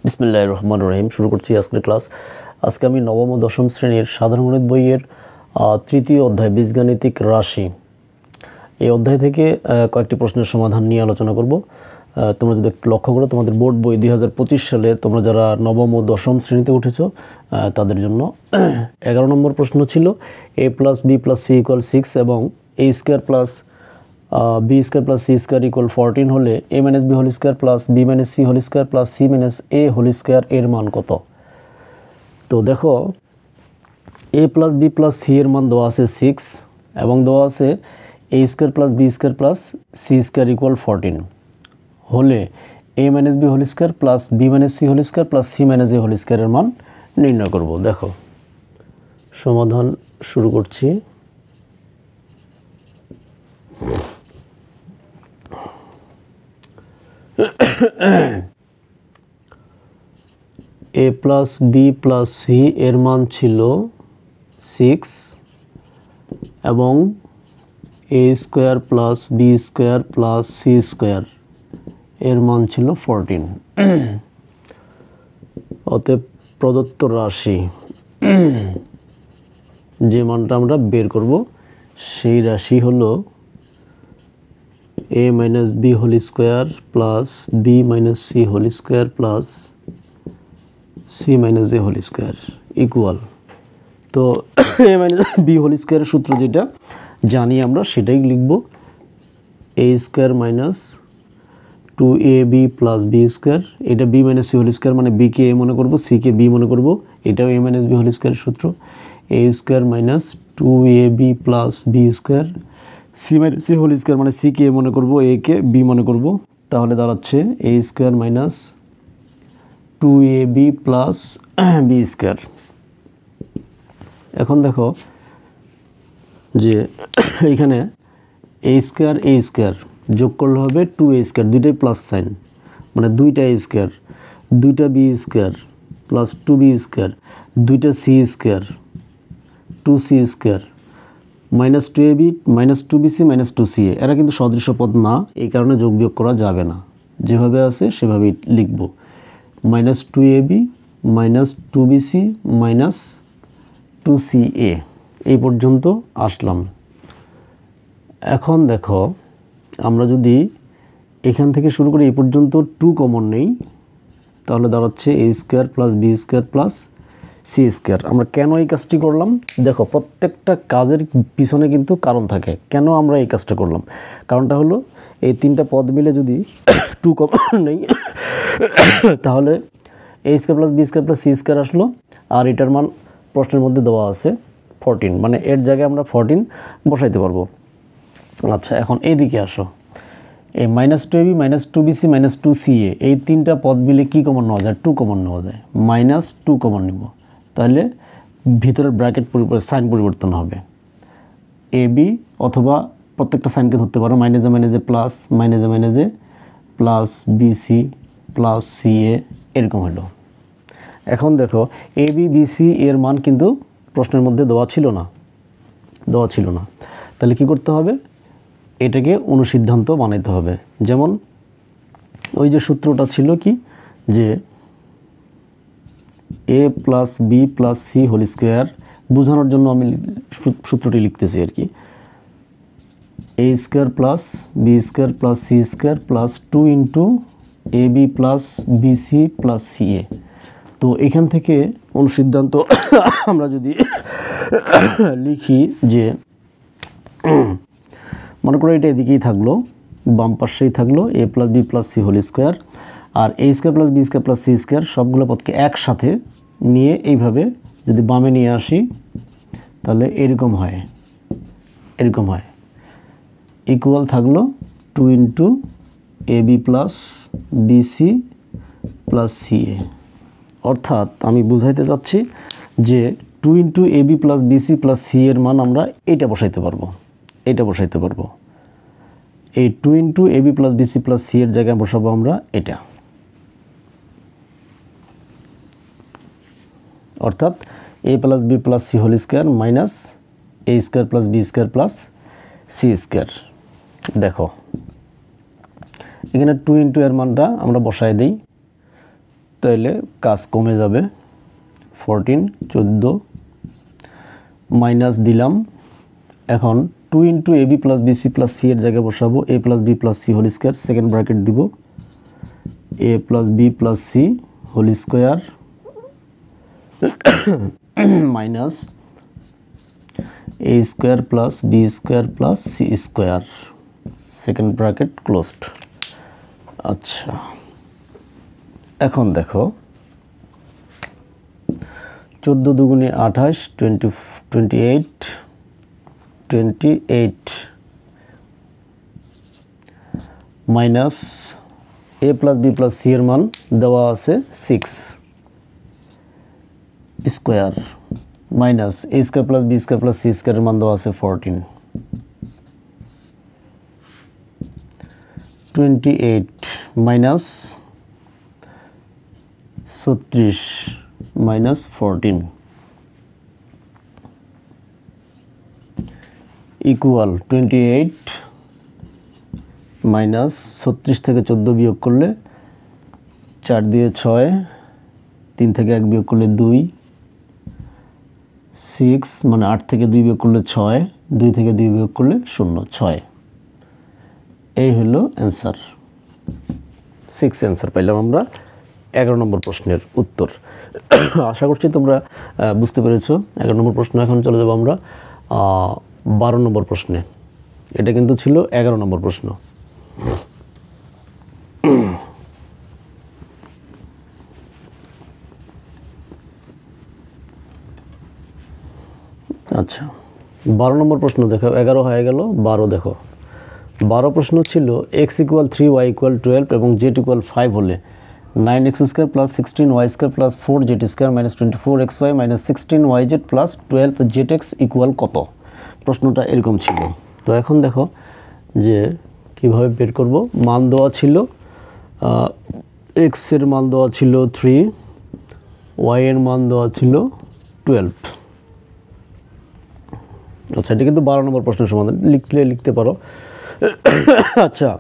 বিসমিল্লাহির রহমানির রহিম। শুরু করছি আজকের ক্লাস। আজকে আমি নবম ও দশম শ্রেণীর সাধারণ গণিত বইয়ের তৃতীয় অধ্যায় বীজগাণিতিক রাশি, এই অধ্যায় থেকে কয়েকটি প্রশ্নের সমাধান নিয়ে আলোচনা করব। তোমরা যদি একটু লক্ষ্য করো, তোমাদের বোর্ড বই 2025 সালে তোমরা যারা নবম ও দশম শ্রেণীতে উঠেছো তাদের জন্য 11 নম্বর প্রশ্ন ছিল a + b + c = 6 এবং a² + b² + c² = 14 হলে a - b² + b - c² + c - a² এর মান কত? তো দেখো, a + b + c এর মান দেওয়া আছে 6 এবং দেওয়া আছে a² + b² + c² = 14 হলে a - b² + b - c² + c - a² এর মান নির্ণয় করব। দেখো, সমাধান শুরু করছি। a + b + c এর মান ছিল 6 এবং a² + b² + c² এর মান ছিল 14। অতএব প্রদত্ত রাশি যে মানটা আমরা বের করব সেই রাশি হলো a - b² + b - c² + c - a² equal. তো a - b² এর সূত্র যেটা জানি আমরা সেটাই লিখব, a² - 2ab + b²। এটা b - c² মানে b কে a মনে করব, c কে b মনে করব, এটাও a - b² এর সূত্র। a² - 2ab + b² c - c² মানে c কে a মনে করব, a কে b মনে করব, তাহলে দাঁড়াচ্ছে a² - 2ab + b²। এখন দেখো যে এখানে a² যোগ করলে হবে 2a², দুইটাই প্লাস সাইন, মানে দুইটা a², দুইটা b² প্লাস 2b², দুইটা c², 2c², -2ab -2bc -2ca। এরা কিন্তু সদৃশ্য পদ না, এই কারণে যোগ বিয়োগ করা যাবে না, যেভাবে আছে সেভাবেই লিখব। -2ab -2bc -2ca এই পর্যন্ত আসলাম। এখন দেখো, আমরা যদি এখান থেকে শুরু করে এই পর্যন্ত 2 কমন নেই, তাহলে দাঁড়াচ্ছে a² + b² + c²। আমরা কেন এই কাজটি করলাম? দেখো, প্রত্যেকটা কাজের পিছনে কিন্তু কারণ থাকে। কেন আমরা এই কাজটা করলাম? কারণটা হলো, এই তিনটা পদ মিলে যদি 2 কমন নেই তাহলে a² + b² + c² আসলো, আর এটার মান প্রশ্নের মধ্যে দেওয়া আছে 14, মানে এর জায়গায় আমরা 14 বসাইতে পারবো। আচ্ছা, এখন এইদিকে আসো। এই -2ab -2bc -2ca এই তিনটা পদ মিলে কি কমন নেওয়া যায়? 2 কমন নেওয়া যায়, -2 কমন নিব, তাহলে ভিতরের ব্র্যাকেট সাইন পরিবর্তন হবে। ab অথবা প্রত্যেকটা সাইনকে ধরতে পারো, -a plus -a plus bc plus ca এরকম হলো। এখন দেখো, ab bc এর মান কিন্তু প্রশ্নের মধ্যে দেওয়া ছিল না, তাহলে কি করতে হবে? এটাকে অনুসিদ্ধান্ত বানাইতে হবে। যেমন ওই যে সূত্রটা ছিল কি, যে a + b + c² বোঝানোর জন্য আমি সূত্রটি লিখতেছি আর কি। a² + b² + c² + 2 * ab + bc + ca। তো এখান থেকে অনুসিদ্ধান্ত আমরা যদি লিখি, যে মনে করো এটা এদিকেই থাকলো, বাম পাশেই থাকলো a + b + c² R a² + b² + c² সবগুলো পদকে একসাথে নিয়ে এইভাবে যদি বামে নিয়ে আসি, তাহলে এরকম হয় ইকুয়াল থাকলো 2 * ab + bc + ca। অর্থাৎ আমি বুঝাইতে চাচ্ছি যে 2 * ab + bc + c এর মান আমরা এটা বসাইতে পারবো। এই 2 * ab + bc + c এর জায়গায় বসাবো আমরা এটা, অর্থাৎ a + b + c² - a² + b² + c²। দেখো, এখানে 2 ইন্টু এর মানটা আমরা বসায় দিই, তাহলে কাজ কমে যাবে। 14 14 মাইনাস দিলাম। এখন 2 into A B plus B C plus C এর জায়গায় বসাবো A plus B plus C whole square, second bracket দিব A plus B plus C whole square minus A square plus B square plus C square, second bracket closed. আচ্ছা, এখন দেখো 14 দুগুণে 28 28 minus A plus B plus C এর মান দেওয়া আছে 6 square minus A square plus B square plus C স্কোয়ারের মান দেওয়া আছে 14 28 মাইনাস 36 মাইনাস 14 ইকুয়াল 28 মাইনাস 36 থেকে 14 বিয়োগ করলে 4 দিয়ে 6, 3 থেকে 1 বিয়োগ করলে 2, 6 মানে 8 থেকে 2 বিয়োগ করলে 6, 2 থেকে 2 বিয়োগ করলে 0, 6। এই হলো অ্যান্সার, 6 অ্যান্সার পাইলাম আমরা 11 নম্বর প্রশ্নের উত্তর। আশা করছি তোমরা বুঝতে পেরেছো 11 নম্বর প্রশ্ন। এখন চলে যাব আমরা 12 নম্বর প্রশ্নে। এটা কিন্তু ছিল 11 নম্বর প্রশ্ন। আচ্ছা, 12 নম্বর প্রশ্ন দেখো, 11 হয়ে গেল, 12 দেখো। 12 প্রশ্ন ছিল x ইকুয়াল 3 y ইকুয়াল 12 এবং z ইকুয়াল 5 হলে 9x square plus 16y square plus 4z square minus 24xy minus 16yz plus 12zx equal কত? প্রশ্নটা এরকম ছিল। তো এখন দেখো যে কিভাবে বের করব। মান দেওয়া ছিল x এর মান দেওয়া ছিল 3, y এর মান দেওয়া ছিল 12। আচ্ছা, এটা কিন্তু 12 নম্বর প্রশ্নের সমাধান, লিখতে পারো। আচ্ছা,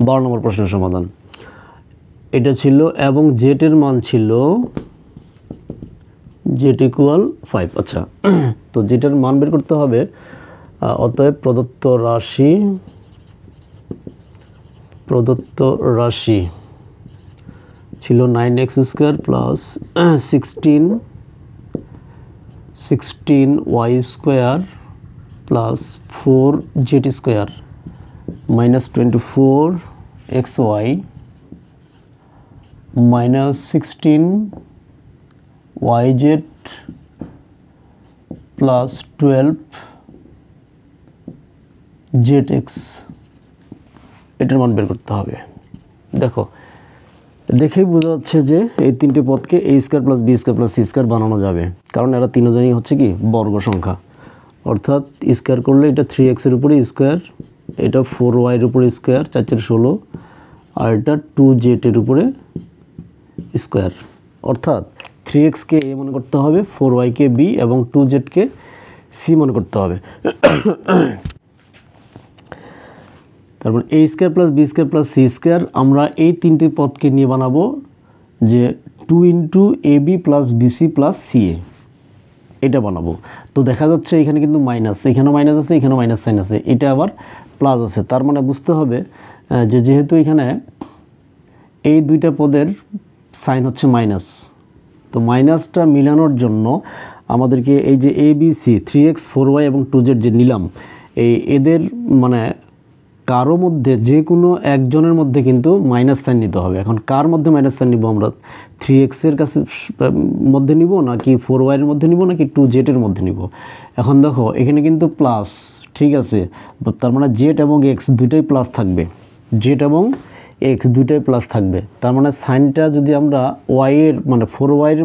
12 নম্বর প্রশ্নের সমাধান এটা ছিল এবং জেড এর মান ছিল জেড ইকুয়াল 5। আচ্ছা, তো জেড এর মান বের করতে হবে। অতএব প্রদত্ত রাশি ছিল 9x square plus 16y square plus 4z square minus 24xy minus 16yz plus 12zx, এটার মান বের করতে হবে। দেখো, দেখেই বোঝা যাচ্ছে যে এই তিনটে পদকে a square plus B square plus C square বানানো যাবে, কারণ এরা তিনজনই হচ্ছে কি বর্গ সংখ্যা। অর্থাৎ স্কোয়ার করলে এটা 3x এর উপরে স্কোয়ার, এটা 4y এর উপরে স্কোয়ার 4 4 16, আর এটা 2z এর উপরে স্কোয়ার। অর্থাৎ 3x কে a মনে করতে হবে, 4y কে b এবং 2z কে c মনে করতে হবে। তারপর a square plus B square plus C square আমরা এই তিনটি পদকে নিয়ে বানাবো যে 2 into A B plus B C plus C A, এটা বানাবো। তো দেখা যাচ্ছে এখানে কিন্তু মাইনাস, এখানেও মাইনাস আছে, এখানেও মাইনাস সাইন আছে, এটা আবার প্লাস আছে। তার মানে বুঝতে হবে যে যেহেতু এখানে এই দুইটা পদের সাইন হচ্ছে মাইনাস, তো মাইনাসটা মিলানোর জন্য আমাদেরকে এই যে A B C 3x 4y এবং 2z যে নিলাম, এদের মানে কারো মধ্যে যে কোনো একজনের মধ্যে কিন্তু মাইনাস সাইন নিতে হবে। এখন কার মধ্যে মাইনাস সাইন নিব আমরা? 3x এর কাছে মধ্যে নিব, নাকি 4y এর মধ্যে নিব, নাকি 2z এর মধ্যে নিব? এখন দেখো এখানে কিন্তু প্লাস, ঠিক আছে, তার মানে z এবং x দুইটাই প্লাস থাকবে, z এবং x দুইটাই প্লাস থাকবে। তার মানে সাইনটা যদি আমরা y এর মানে 4y এর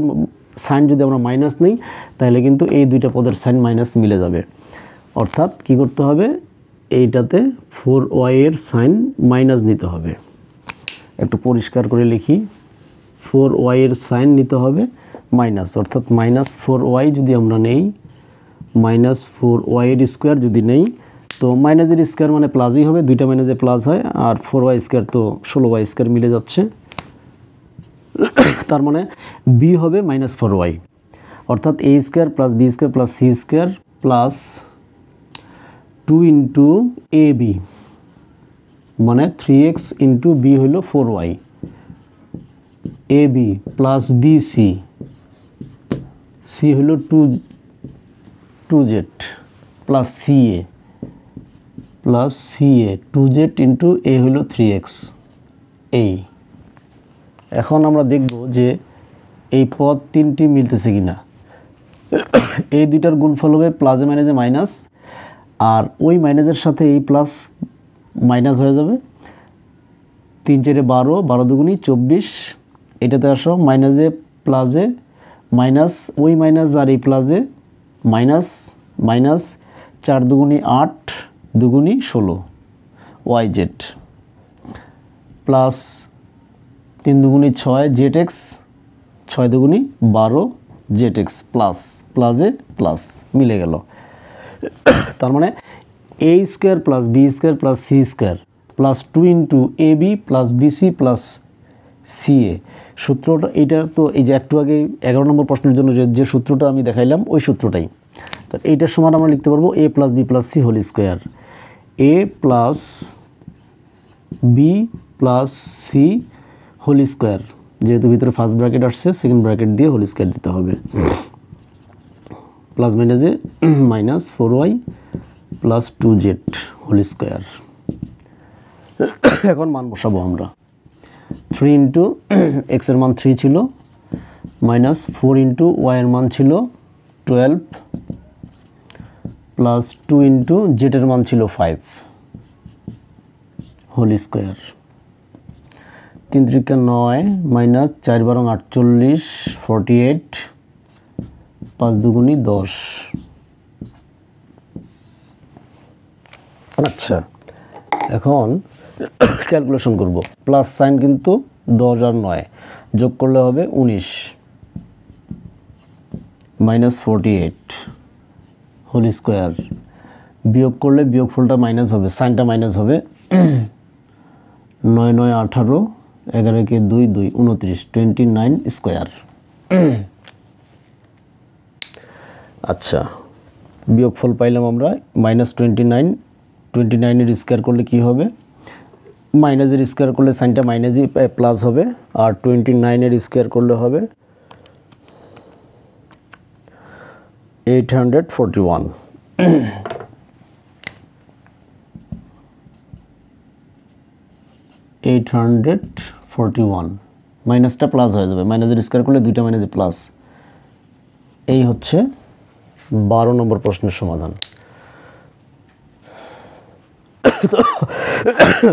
সাইন যদি আমরা মাইনাস নিই, তাহলে কিন্তু এই দুইটা পদের সাইন মাইনাস মিলে যাবে। অর্থাৎ কি করতে হবে? এইটাতে 4y এর সাইন মাইনাস নিতে হবে। একটু পরিষ্কার করে লিখি, 4y এর সাইন নিতে হবে মাইনাস, অর্থাৎ মাইনাস 4y যদি আমরা নেই, মাইনাস 4y এর স্কোয়ার যদি নেই, তো মাইনাসের স্কোয়ার মানে প্লাসই হবে, দুইটা মাইনাসে প্লাস হয়, আর 4y স্কোয়ার তো 16y স্কোয়ার মিলে যাচ্ছে, তার মানে বি হবে -4y, অর্থাৎ a square plus B square plus C square plus 2 into A B, মানে 3x ইন্টু বি হইল 4y, A B plus B C, C হইল 2z plus C A plus C A 2z into A হইল 3x। এই এখন আমরা দেখব যে এই পদ তিনটি মিলতেছে কিনা। এই দুইটার গুণফল হবে প্লাসে মাইনাসে মাইনাস, আর ওই মাইনাসের সাথে এই প্লাস মাইনাস হয়ে যাবে, 3 4 12, 12 দুগুণী 24, এটাতে আসো মাইনাসে প্লাসে মাইনাস, ওই মাইনাস আর এই প্লাসে মাইনাস মাইনাস, 4 দুগুণী 8, দুগুণী 16 YZ প্লাস 3 দুগুণী 6 ZX, 6 দুগুণী 12 ZX প্লাস প্লাসে প্লাস মিলে গেল। তার মানে a square plus B square plus C square plus 2 into A B plus B C plus C A, সূত্রটা এইটা তো এই যে একটু আগে 11 নম্বর প্রশ্নের জন্য যে সূত্রটা আমি দেখাইলাম ওই সূত্রটাই। তো এইটার সমান আমরা লিখতে পারবো a plus B plus C whole square, a plus B plus C whole square, যেহেতু ভিতরে ফার্স্ট ব্র্যাকেট আসছে সেকেন্ড ব্র্যাকেট দিয়ে হোল স্কোয়ার দিতে হবে, প্লাস মাইনাসে -4y plus 2z whole square. এখন মান বসাবো আমরা, 3 ইন্টু এক্সের মান 3 ছিল, -4 ইন্টু ওয়াইয়ের মান ছিল 12, প্লাস 2 ইন্টু জেডের মান ছিল 5 হোল স্কোয়ার, 3 3 9 মাইনাস 4 12 48 48, 5 দুগুণী 10। আচ্ছা, এখন ক্যালকুলেশন করব, প্লাস সাইন কিন্তু 10 আর 9 যোগ করলে হবে 19, -48 হোল স্কোয়ার, বিয়োগ করলে বিয়োগফলটা মাইনাস হবে, সাইনটা মাইনাস হবে, 9 9 18, 11 কে 2 2 29, 29 স্কোয়ার। আচ্ছা, বিয়োগফল পাইলাম আমরা -29, 29 এর স্কোয়ার করলে কি হবে, মাইনাসের স্কোয়ার করলে সাইনটা মাইনাসই প্লাস হবে, আর 29 এর স্কোয়ার করলে হবে 841। মাইনাসটা প্লাস হয়ে যাবে, মাইনাসের স্কোয়ার করলে দুইটা মাইনাসে প্লাস। এই হচ্ছে 12 নম্বর প্রশ্নের সমাধান।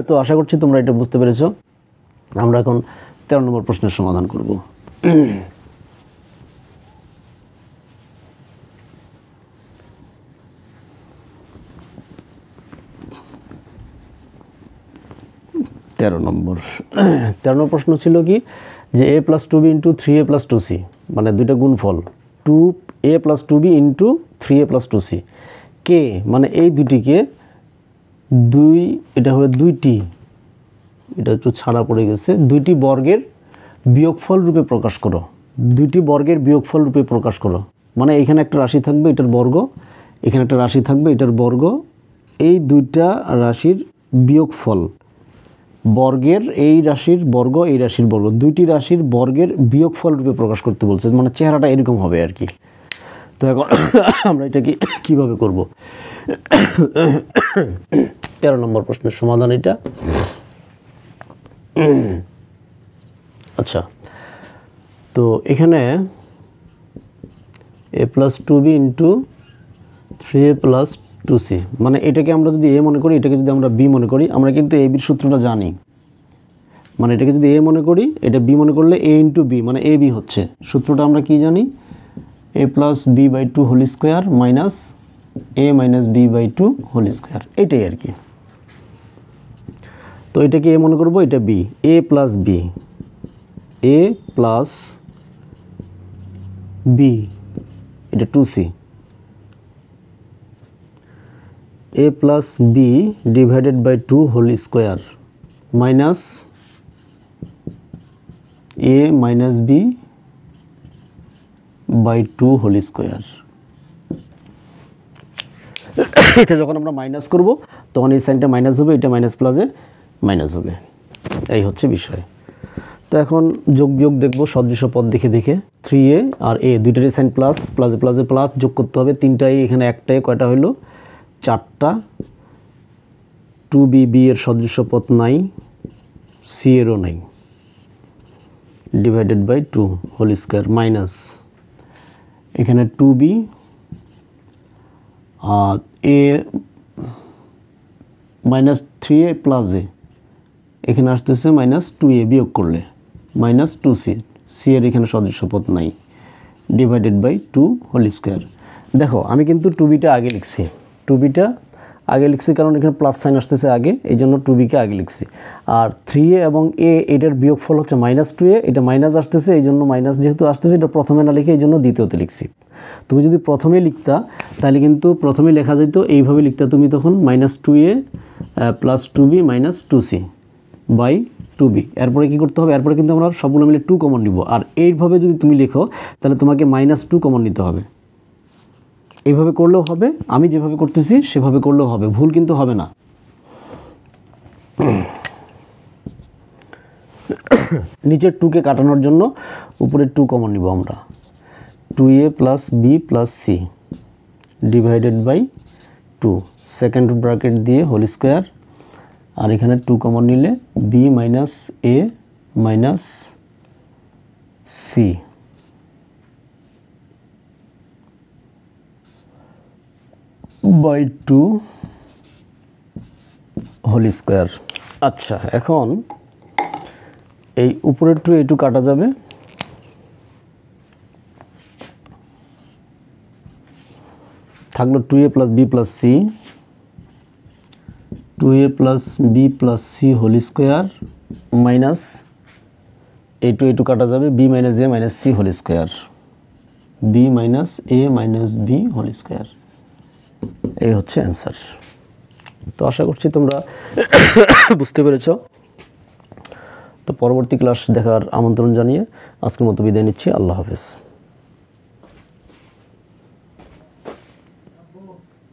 তো আশা করছি তোমরা এটা বুঝতে পেরেছো। আমরা এখন 13 নম্বর প্রশ্নের সমাধান করব। তেরো নম্বর প্রশ্ন ছিল কি, যে a plus 2b into 3a plus 2c, মানে দুইটা গুণফল 2a plus 2b into 3a plus 2c, কে মানে এই দুটিকে এটা হবে দুইটি, এটা একটু ছাড়া পড়ে গেছে, দুইটি বর্গের বিয়োগফল রূপে প্রকাশ করো, দুইটি বর্গের বিয়োগফল রূপে প্রকাশ করো, মানে এখানে একটা রাশি থাকবে এটার বর্গ, এখানে একটা রাশি থাকবে এটার বর্গ, এই দুইটা রাশির বিয়োগফল, বর্গের এই রাশির বর্গ এই রাশির বর্গ, দুইটি রাশির বর্গের বিয়োগফল রূপে প্রকাশ করতে বলছে, মানে চেহারাটা এরকম হবে আর কি। তো এখন আমরা এটাকে কীভাবে করব? 13 নম্বর প্রশ্নের সমাধান এটা। আচ্ছা, তো এখানে a plus 2b into 3a plus 2c, মানে এটাকে আমরা যদি a মনে করি, এটাকে যদি আমরা b মনে করি, আমরা কিন্তু a bর সূত্রটা জানি, মানে এটাকে যদি a মনে করি, এটা b মনে করলে a ইন্টু b মানে ab হচ্ছে, সূত্রটা আমরা কি জানি, a plus b by 2 whole square minus a minus b by 2 whole square, এটাই আর কি। তো এটাকে a মনে করবো, এটা b, a plus b, a plus b, এটা 2c, a plus b divided by 2 whole square minus a minus b by 2 whole square. এটা যখন আমরা মাইনাস করব তখন এই সাইনটা মাইনাস হবে, এটা মাইনাস প্লাসে মাইনাস হবে, এই হচ্ছে বিষয়। তো এখন যোগ বিয়োগ দেখব সদৃশ পদ দেখে দেখে। 3a আর a দুইটারই সাইন প্লাস, প্লাসে প্লাসে প্লাস যোগ করতে হবে। 3টাই এখানে একটাই কয়টা হইল 4টা। 2b এর সদৃশ পদ নাই, c এরও নাই, divided by 2 whole square minus এখানে 2b আর a minus 3a plus a এখানে আসতেছে মাইনাস 2a বিয়োগ করলে মাইনাস 2c, c এর এখানে সদৃশ পদ নাই, ডিভাইডেড বাই 2 হোল স্কোয়ার। দেখো আমি কিন্তু 2bটা আগে লিখছি, 2bটা আগে লিখছি কারণ এখানে প্লাস সাইন আসতেছে আগে, এই জন্য 2bকে আগে লিখছি। আর 3a এবং a এটার বিয়োগফল হচ্ছে মাইনাস 2a, এটা মাইনাস আসতেছে এই জন্য মাইনাস যেহেতু আসতেছে এটা প্রথমে না লিখে এই জন্য দ্বিতীয়তে লিখছি। তুমি যদি প্রথমে লিখতা তাহলে কিন্তু প্রথমে লেখা যেত এইভাবে লিখতা তুমি, তখন minus 2a plus 2b minus 2c by 2b। এরপরে কী করতে হবে, এরপরে কিন্তু আমরা সবগুলো মিলে 2 কমন নিব। আর এইভাবে যদি তুমি লেখো তাহলে তোমাকে মাইনাস 2 কমন নিতে হবে। এইভাবে করলেও হবে, আমি যেভাবে করতেছি সেভাবে করলেও হবে, ভুল কিন্তু হবে না। নিচের 2কে কাটানোর জন্য উপরে 2 কমন নিব আমরা। 2a plus B plus c divided by 2 second bracket দিয়ে হোল স্কোয়ার, আর এখানে 2 কমন নিলে b minus A minus c by 2 whole square. আচ্ছা এখন এই উপরের 2 এই 2 কাটা যাবে, থাকলো 2a plus B plus C, 2a plus B plus C whole square minus এই 2 এই 2 কাটা যাবে, বি মাইনাস এ minus C whole square, B minus এ মাইনাস বি হোল স্কোয়ার। এই হচ্ছে অ্যান্সার। তো আশা করছি তোমরা বুঝতে পেরেছ। তো পরবর্তী ক্লাস দেখার আমন্ত্রণ জানিয়ে আজকের মতো বিদায় নিচ্ছি। আল্লাহ হাফেজ।